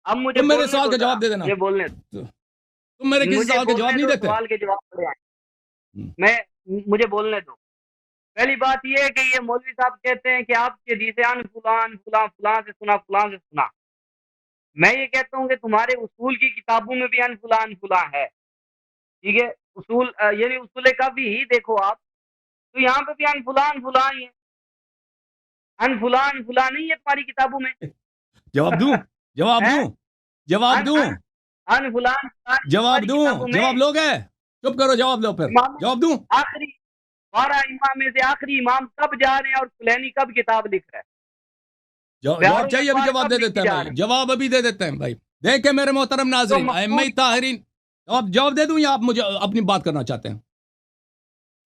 اب مجھے تم میرے بولنے سوال دو، کا ذرا جواب دے دینا. مجھے بولنے دو، تم میرے کسی مجھے سوال کا جواب بولنے نہیں دو، دیتے. سوال کے جواب پڑے ہیں. میں، مجھے بولنے دو. پہلی بات یہ ہے کہ یہ مولوی صاحب کہتے ہیں کہ آپ کی حدیث عن فلان فلاں فلاں سے سنا، فلاں سے سنا. میں یہ کہتا ہوں کہ تمہارے اصول کی کتابوں میں بھی عن فلان فلاں ہے، ٹھیک ہے، اصول یعنی اصول کافی ہی دیکھو آپ، تو یہاں پہ بھی عن فلان فلاں ہی ہے، عن فلان فلاں نہیں ہے تمہاری کتابوں میں. جواب دوں؟ جواب ہے دوں؟ جواب عن دوں؟ عن عن فلان فلاں نہیں ہے جواب تمہاری دوں؟ کتابوں میں. جواب لو گے؟ چپ کرو، جواب دو پھر. امام جواب دوں؟ آخری 12 امام میں سے آخری امام کب جا رہے ہیں اور کلینی کب کتاب لکھ رہا ہے؟ بہار جواب چاہیے؟ ابھی الانوار جواب کب دے لکھی دیتے ہیں جا بھائی، رہی ہے؟ جواب ابھی دے دیتے ہیں بھائی. دیکھیں میرے محترم تو ناظرین، ائمہ مقصود، طاہرین، جواب دے دوں یا آپ مجھے اپنی بات کرنا چاہتے ہیں؟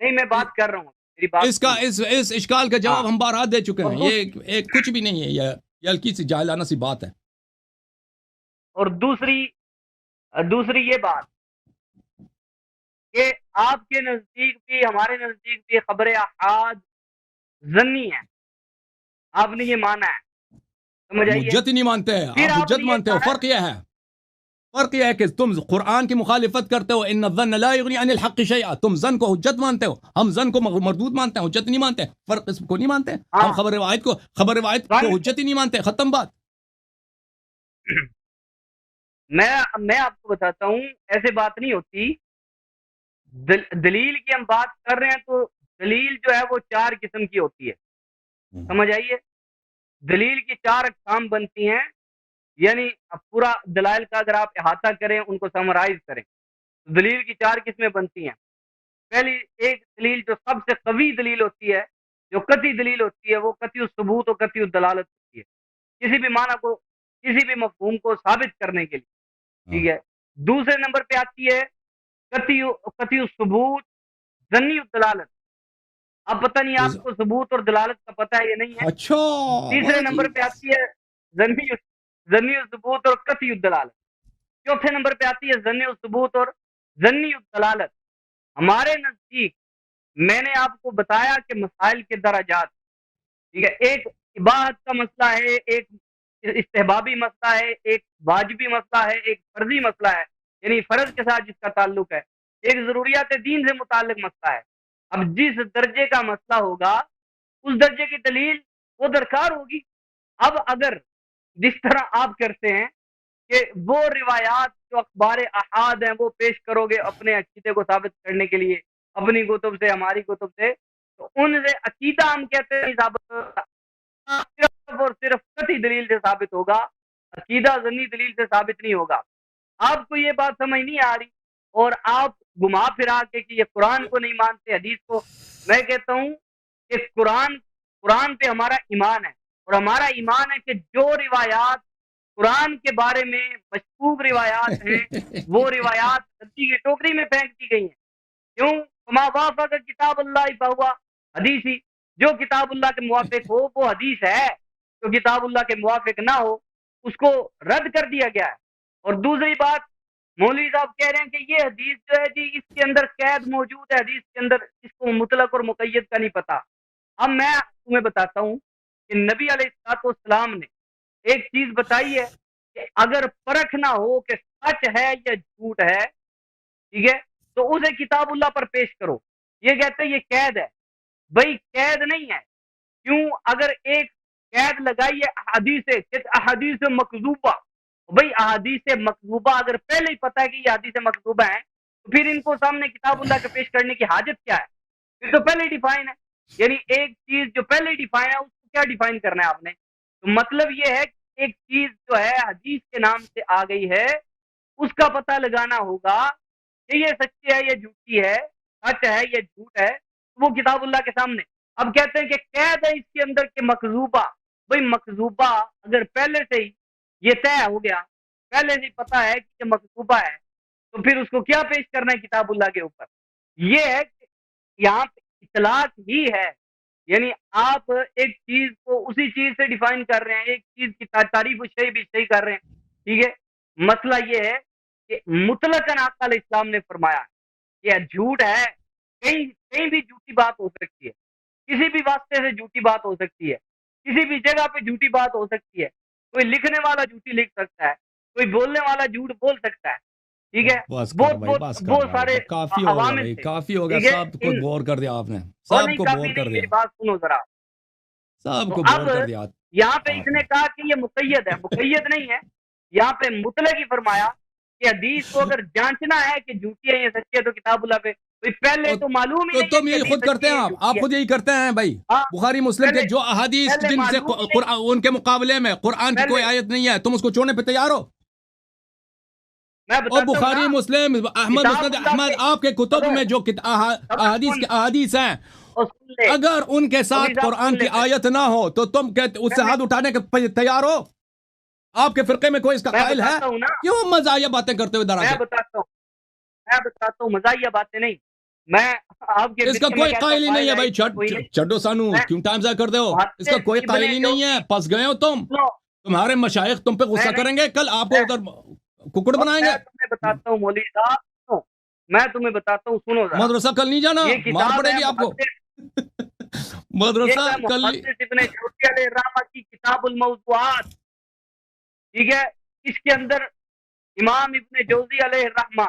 نہیں میں بات کر رہا ہوں، میری بات اس کا سن لو. اس اشکال کا ہاں، جواب ہم بارہا دے چکے اور ہیں. یہ ایک کچھ بھی نہیں ہے، یہ ہلکی سی جاہلانہ سی بات ہے. اور دوسری یہ بات کہ آپ کے نزدیک بھی ہمارے نزدیک بھی خبر احاد ظنی ہے، آپ نے یہ مانا ہے، سمجھ ہم آئیے. حجت ہی نہیں مانتے ہیں، پھر آپ آپ حجت نے یہ مانتے ہو. کہا ہے، فرق یہ ہے کہ تم قرآن کی مخالفت کرتے ہو، ان الظن لا یغنی عن الحق شیئا. تم ظن کو حجت مانتے ہو، ہم ظن کو مردود مانتے ہیں، حجت نہیں مانتے. فرق اس کو نہیں مانتے. ہم ہاں خبر روایت ظن کو کو، حجت ہی نہیں مانتے. ختم بات. میں آپ کو بتاتا ہوں، ایسے بات نہیں ہوتی. دلیل کی ہم بات کر رہے ہیں تو دلیل جو ہے وہ 4 قسم کی ہوتی ہے، سمجھ آئیے. دلیل کی 4 اقسام بنتی ہیں، یعنی پورا دلائل کا اگر آپ احاطہ کریں، ان کو سمرائز کریں، تو دلیل کی 4 قسمیں بنتی ہیں. پہلی ایک دلیل جو سب سے قوی دلیل ہوتی ہے، جو قطعی دلیل ہوتی ہے، وہ قطعی الثبوت و قطعی الدلالت ہوتی ہے، کسی بھی معنی کو، کسی بھی مفہوم کو ثابت کرنے کے لیے، ٹھیک ہے. دوسرے نمبر پہ آتی ہے قطعی الثبوت ظنی الدلالت. اب پتہ نہیں آپ کو ثبوت اور دلالت کا پتہ ہے یا نہیں ہے. اچھا، تیسرے نمبر پہ آتی ہے ظنی الثبوت اور قطعی الدلالت. چوتھے نمبر پہ آتی ہے ظنی الثبوت اور ظنی الدلالت. ہمارے نزدیک میں نے آپ کو بتایا کہ مسائل کے درجات، ٹھیک ہے، ایک اباحت کا مسئلہ ہے، ایک استحبابی مسئلہ ہے، ایک واجبی مسئلہ ہے، ایک فرضی مسئلہ ہے، یعنی فرض کے ساتھ جس کا تعلق ہے، ایک ضروریات دین سے متعلق مسئلہ ہے. اب جس درجے کا مسئلہ ہوگا اس درجے کی دلیل وہ درکار ہوگی. اب اگر جس طرح آپ کرتے ہیں کہ وہ روایات جو اخبار احاد ہیں وہ پیش کرو گے اپنے عقیدے کو ثابت کرنے کے لیے، اپنی کتب سے، ہماری کتب سے، تو ان سے عقیدہ ہم کہتے ہیں ثابت ہوگا، صرف اور صرف قطعی دلیل سے ثابت ہوگا، عقیدہ ضمنی دلیل سے ثابت نہیں ہوگا. آپ کو یہ بات سمجھ نہیں آ رہی اور آپ گھما پھرا کے کہ یہ قرآن کو نہیں مانتے، حدیث کو. میں کہتا ہوں کہ قرآن پہ ہمارا ایمان ہے، اور ہمارا ایمان ہے کہ جو روایات قرآن کے بارے میں مشکوک روایات ہیں وہ روایات ردی کی ٹوکری میں پھینک دی گئی ہیں. کیوں؟ ما وافق کتاب اللہ فہو حدیثی. جو کتاب اللہ کے موافق ہو وہ حدیث ہے، جو کتاب اللہ کے موافق نہ ہو اس کو رد کر دیا گیا ہے. اور دوسری بات، مولوی صاحب کہہ رہے ہیں کہ یہ حدیث جو ہے جی اس کے اندر قید موجود ہے، حدیث کے اندر اس کو مطلق اور مقید کا نہیں پتا. اب میں تمہیں بتاتا ہوں کہ نبی علیہ السلام نے ایک چیز بتائی ہے کہ اگر پرکھ نہ ہو کہ سچ ہے یا جھوٹ ہے، ٹھیک ہے، تو اسے کتاب اللہ پر پیش کرو. یہ کہتے ہیں یہ قید ہے. بھائی قید نہیں ہے. کیوں؟ اگر ایک قید لگائی ہے احادیث مکذوبہ، بھائی احادیث مکذوبہ اگر پہلے ہی پتا ہے کہ یہ حدیث مکذوبہ ہیں تو پھر ان کو سامنے کتاب اللہ کے پیش کرنے کی حاجت کیا ہے؟ پھر تو پہلے ہی ڈیفائن ہے. یعنی ایک چیز جو پہلے ہی ڈیفائن ہے اس کو کیا ڈیفائن کرنا ہے آپ نے؟ تو مطلب یہ ہے کہ ایک چیز جو ہے حدیث کے نام سے آ گئی ہے، اس کا پتہ لگانا ہوگا کہ یہ سچی ہے یا جھوٹی ہے، سچ ہے یا جھوٹ ہے، وہ کتاب اللہ کے سامنے. اب کہتے ہیں کہ قید ہے اس کے اندر کہ مکذوبہ. بھئی مکذوبہ اگر پہلے سے ہی یہ طے ہو گیا، پہلے سے ہی پتا ہے کہ یہ مکذوبہ ہے، تو پھر اس کو کیا پیش کرنا ہے کتاب اللہ کے اوپر؟ یہ ہے کہ یہاں پہ اطلاق ہی ہے، یعنی آپ ایک چیز کو اسی چیز سے ڈیفائن کر رہے ہیں، ایک چیز کی تعریف شیء بھی صحیح کر رہے ہیں. ٹھیک ہے، مسئلہ یہ ہے کہ مطلقاً آقا علیہ السلام نے فرمایا یہ جھوٹ ہے. کہیں کہیں بھی جھوٹی بات ہو سکتی ہے، کسی بھی واسطے سے جھوٹی بات ہو سکتی ہے، کسی بھی جگہ پہ جھوٹی بات ہو سکتی ہے. کوئی لکھنے والا جھوٹی لکھ سکتا ہے، کوئی بولنے والا جھوٹ بول سکتا ہے. ٹھیک ہے، بس کر بہت بھائی، بہت بس کر بہت بھائی، سارے کافی ہو گیا عوامل بھائی، تھے. کافی ہو گیا، ٹھیک ہے، سب کو بور کر دیا آپ نے، اور سب نہیں کو کافی بور کر نہیں، دیا، میری بات سنو ذرا. سب تو کو اب بور کر دیا یہاں پہ اس آپ نے نے. کہا کہ یہ مقید ہے، مقید نہیں ہے. یہاں پہ مطلق ہی فرمایا کہ حدیث کو اگر جانچنا ہے کہ جھوٹی ہے یا سچی ہے تو کتاب اللہ پہ. پہلے تو معلوم ہی تو نہیں ہے تم کہ یہی حدیث خود سچی کرتے ہے ہیں، یا آپ جھوٹی ہے. خود یہی کرتے ہیں بھائی. ہاں، بخاری مسلم کے پہلے جو احادیث پہلے جن سے معلوم ہی نہیں ہے. ان کے مقابلے میں قرآن کی کوئی پہلے آیت نہیں ہے، تم اس کو چھوڑنے پہ تیار ہو؟ میں اور بتاتا ہوں نا، بخاری مسلم احمد کتاب مسند اللہ احمد پہ آپ کے کتب سنو، میں جو صبر سن احادیث ہیں، اور سن لے، اگر ان کے مولوی ساتھ صاحب قرآن سن کی لے پہلے. آیت نہ ہو تو تم کہتے اس سے پہلے ہاتھ اٹھانے کے تیار ہو؟ آپ کے فرقے میں کوئی اس کا میں قائل ہے؟ بتاتا ہوں نا، کیوں مزاحیہ باتیں کرتے ہوئے ادھر آ میں کے؟ بتاتا ہوں میں بتاتا ہوں مزاحیہ باتیں نہیں. میں آپ کے اس کا فرقے میں کوئی کہتا ہوں قائل ہی نہیں قائل ہے ہے بھائی. اس کا کوئی نہیں. چڈو سانو میں کیوں ٹائم ضائع کر دے ہو؟ اس کا محدث کوئی ابن قائل ہی نہیں ہے. جوزی، پھنس گئے ہو تم. سنو، تمہارے مشائخ تم پہ غصہ میں نہیں، کریں گے، کل آپ کو میں ادھر ککڑ اور بنائیں میں گے. تمہیں بتاتا ہوں مولوی صاحب، سنو، میں تمہیں بتاتا ہوں، سنو ذرا. مدرسہ کل نہیں جانا، یہ مار کتاب پڑے ہے گی آپ کو. یہ مدرسہ ہے کل محدث ابن جوزی علیہ الرحمہ کی کتاب الموضوعات. ٹھیک ہے، اس کے اندر امام ابن جوزی علیہ الرحمہ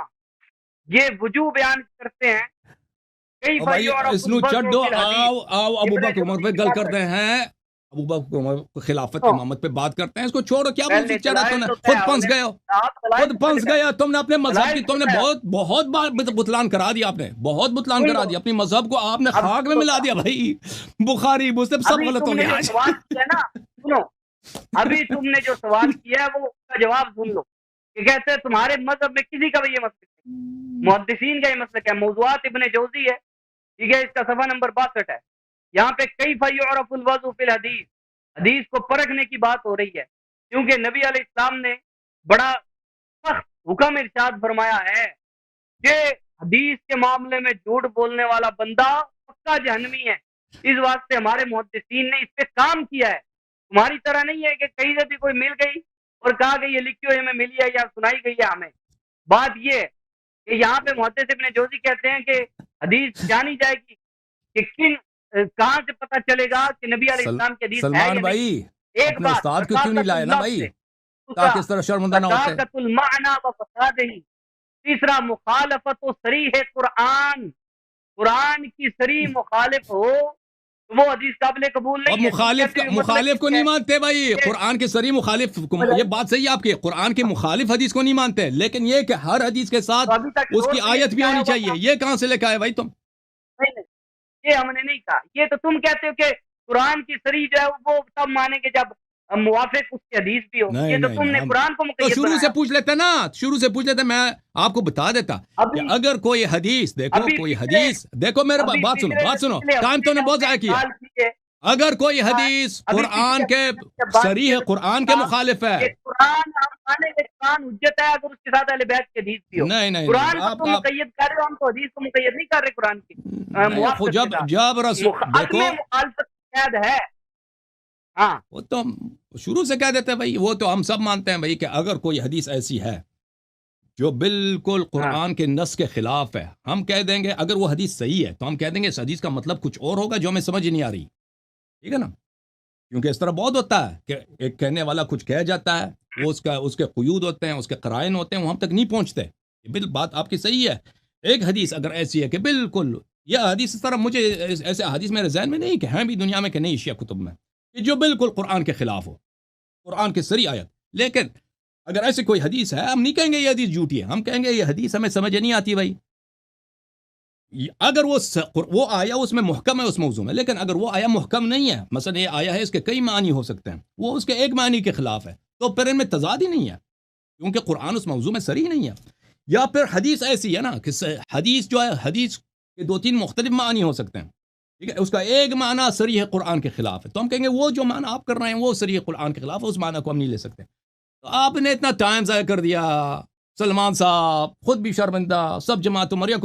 یہ وجوہ بیان کرتے ہیں. کئی اور بھائی فیعرف اس نو الوضع چڈو فی الحدیث، آؤ ابو ابن بکر عمر جوزی پہ کی گل بات کرتے ہے. ہیں. ابو بکر عمر خلافت سنو، امامت پہ بات کرتے ہیں، اس کو چھوڑو. کیا پہلے منہ چڑھا تم دلائل نے؟ تو طے خود پنس ہونے گئے ہو، آپ دلائل خود تو پنس پہلے گئے. تم نے اپنے مذہب کی دلائل تو تم نے طے ہو. بہت بار بتلان کرا دیا. آپ نے بہت بتلان سن کرا لو، دیا. اپنی مذہب کو آپ نے اب خاک میں سنو ملا ذرا. دیا بھائی. بخاری مسلم سب ابھی غلط تم ہو نے گیا جو آج. سوال کیا نا، سنو، ابھی تم نے جو سوال کیا ہے وہ اس کا جواب سن لو. کہ کہتے ہیں تمہارے مذہب میں کسی کا بھی یہ مسلک نہیں، محدثین کا یہ مسلک ہے. موضوعات ابن جوزی ہے، ٹھیک ہے، اس کا صفحہ نمبر 62 ہے. یہاں پہ کیف یعرف الوضع فی الحدیث، حدیث کو پرکھنے کی بات ہو رہی ہے. کیونکہ نبی علیہ السلام نے بڑا سخت حکم ارشاد فرمایا ہے کہ حدیث کے معاملے میں جھوٹ بولنے والا بندہ پکا جہنمی ہے. اس واسطے ہمارے محدثین نے اس پہ کام کیا ہے. تمہاری طرح نہیں ہے کہ کہیں سے بھی کوئی مل گئی اور کہا کہ یہ لکھی ہوئی ہمیں ملی ہے یا سنائی گئی ہے ہمیں. بات یہ ہے کہ یہاں پہ محدث ابن جوزی کہتے ہیں کہ حدیث جانی جائے گی کہ کہاں سے پتہ چلے گا کہ نبی علیہ السلام کی حدیث ہے سلمان یا نہیں. بھائی ایک اپنے بات استاد کو کیوں نہیں رکاکت لائے نا اللفظ بھائی، سے، دوسرا تاکہ اس طرح شرمندہ نہ ہوتے. رکاکت المعنی و فسادہی، تیسرا مخالفت و صریح قرآن، قرآن کی صریح مخالف ہو تو وہ حدیث قابل قبول اور نہیں ہے. تم کہتے ہو مطلب مخالف کو کس ہے نہیں مانتے بھائی. یہ قرآن کے صریح مخالف یہ بتائیے. بات صحیح ہے آپ کی. قرآن کے مخالف حدیث کو نہیں مانتے، لیکن یہ کہ ہر حدیث کے تو ساتھ ابھی تک اس شور کی کلیئر آیت بھی نہیں آیا ہونی ہوا چاہیے. تھا. یہ کہاں سے لے کے آئے بھائی تم؟ نہیں نہیں، یہ ہم نے نہیں کہا. یہ تو تم کہتے ہو کہ قرآن کی صریح جو ہے وہ تب مانیں گے جب موافق اس کی حدیث بھی ہو. نہیں یہ تو نہیں تم نہیں، نے ہم قرآن کو تو مقید شروع سے بنایا. پوچھ لیتے نا، شروع سے پوچھ لیتے. میں آپ کو بتا دیتا کہ ابھی اگر کوئی حدیث دیکھو، ابھی کوئی پچھلے حدیث دیکھو، میرے ابھی بات سنو، بات سنو. پچھلے ٹائم تو ہفتے نے ہم بہت نے ضائع ایک کیا. سال کیے. اگر کوئی حدیث ابھی پچھلے قرآن کے ہفتے ہم جب بات صریح کیے ہے، تو قرآن کے کہا مخالف ہے. کہ قرآن ہم مانیں گے، قرآن حجت ہے اگر اس کے ساتھ اہل بیت کی حدیث بھی ہو. نہیں نہیں نہیں، قرآن کو تم آپ مقید کر رہے ہو، ہم تو حدیث کو مقید نہیں کر رہے قرآن کی نہیں. موافقت کے ساتھ. جب رسول عدم دیکھو، مخالفت قید ہے. ہاں، وہ تو ہم شروع سے کہہ دیتے ہیں بھائی. وہ تو ہم سب مانتے ہیں بھائی کہ اگر کوئی حدیث ایسی ہے جو بالکل ہاں، قرآن کے نص کے خلاف ہے، ہم کہہ دیں گے. اگر وہ حدیث صحیح ہے تو ہم کہہ دیں گے اس حدیث کا مطلب کچھ اور ہوگا جو ہمیں سمجھ نہیں آ رہی. ٹھیک ہے نا؟ کیونکہ اس طرح بہت ہوتا ہے کہ ایک کہنے والا کچھ کہہ جاتا ہے، وہ اس کے قیود ہوتے ہیں، اس کے قرائن ہوتے ہیں، وہ ہم تک نہیں پہنچتے. بات آپ کی صحیح ہے. ایک حدیث اگر ایسی ہے کہ بالکل یہ حدیث اس طرح، مجھے ایسے حدیث میرے ذہن میں نہیں کہ ہیں بھی دنیا میں کہ نہیں شیعہ کتب میں، کہ جو بالکل قرآن کے خلاف ہو، قرآن کی صریح آیت. لیکن اگر ایسی کوئی حدیث ہے، ہم نہیں کہیں گے یہ حدیث جھوٹی ہے، ہم کہیں گے یہ حدیث ہمیں سمجھ نہیں آتی بھائی. اگر وہ آیا اس میں محکم ہے اس موضوع میں، لیکن اگر وہ آیا محکم نہیں ہے، مثلا یہ آیا ہے اس کے کئی معنی ہو سکتے ہیں، وہ اس کے ایک معنی کے خلاف ہے، تو پھر ان میں تضاد ہی نہیں ہے، کیونکہ قرآن اس موضوع میں صریح نہیں ہے. یا پھر حدیث ایسی ہے نا کہ حدیث جو ہے، حدیث کے 2-3 مختلف معنی ہو سکتے ہیں. ٹھیک ہے، اس کا ایک معنی صریح قرآن کے خلاف ہے، تو ہم کہیں گے وہ جو معنی آپ کر رہے ہیں وہ صریح قرآن کے خلاف ہے، اس معنی کو ہم نہیں لے سکتے۔ تو آپ نے اتنا ٹائم ضائع کر دیا، سلمان صاحب خود بھی شرمندہ، سب جماعت عمریہ کو